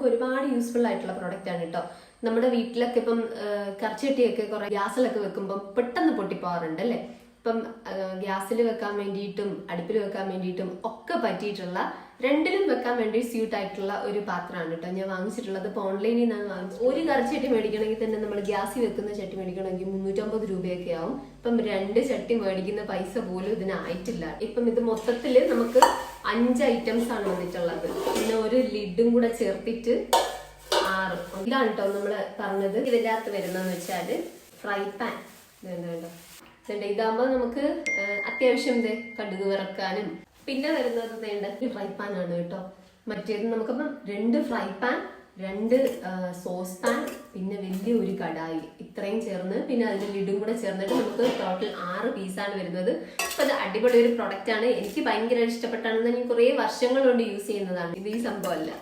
ഒരുപാട് യൂസ്ഫുൾ ആയിട്ടുള്ള പ്രോഡക്റ്റ് ആണ് കേട്ടോ. നമ്മുടെ വീട്ടിലൊക്കെ ഇപ്പം കറിച്ചട്ടിയൊക്കെ കുറെ ഗ്യാസിലൊക്കെ വെക്കുമ്പോൾ പെട്ടെന്ന് പൊട്ടിപ്പോവാറുണ്ട് അല്ലേ. ഇപ്പം ഗ്യാസിൽ വെക്കാൻ വേണ്ടിയിട്ടും അടുപ്പിൽ വെക്കാൻ വേണ്ടിയിട്ടും ഒക്കെ പറ്റിയിട്ടുള്ള, രണ്ടിലും വെക്കാൻ വേണ്ടി സ്യൂട്ട് ആയിട്ടുള്ള ഒരു പാത്രമാണ് കേട്ടോ ഞാൻ വാങ്ങിച്ചിട്ടുള്ളത്. ഇപ്പൊ ഓൺലൈനിൽ നിന്നാണ് വാങ്ങിച്ചത്. ഒരു കറിച്ചട്ടി മേടിക്കണമെങ്കിൽ തന്നെ നമ്മൾ ഗ്യാസിൽ വെക്കുന്ന ചട്ടി മേടിക്കണമെങ്കിൽ 350 രൂപയൊക്കെ ആവും. ഇപ്പം 2 ചട്ടി മേടിക്കുന്ന പൈസ പോലും ഇതിനായിട്ടില്ല. ഇപ്പം ഇത് മൊത്തത്തില് നമുക്ക് 5 ഐറ്റംസ് ആണ് വന്നിട്ടുള്ളത്. പിന്നെ ഒരു ലിഡും കൂടെ ചേർത്തിട്ട് 6. ഇതാണ് കേട്ടോ നമ്മള് പറഞ്ഞത്. ഇതിൻ്റെ അകത്ത് വരുന്നതെന്ന് വെച്ചാല് ഫ്രൈ പാൻ. ഇതാകുമ്പോൾ നമുക്ക് അത്യാവശ്യം കടുക് വറക്കാനും. പിന്നെ വരുന്നത് വേണ്ട ഫ്രൈ പാൻ ആണ് കേട്ടോ. മറ്റേത് നമുക്കപ്പം 2 ഫ്രൈ പാൻ, 2 സോസ് പാൻ, പിന്നെ വലിയൊരു കടായി, ഇത്രയും ചേർന്ന് പിന്നെ അതിന്റെ ലിഡും കൂടെ ചേർന്നിട്ട് നമുക്ക് ടോട്ടൽ 6 പീസാണ് വരുന്നത്. അപ്പൊ അത് അടിപൊളി ഒരു പ്രൊഡക്റ്റ് ആണ്. എനിക്ക് ഭയങ്കര ഇഷ്ടപ്പെട്ടാണെന്ന് ഞാൻ കുറെ വർഷങ്ങൾ കൊണ്ട് യൂസ് ചെയ്യുന്നതാണ്. ഇത് ഈ സംഭവമല്ല.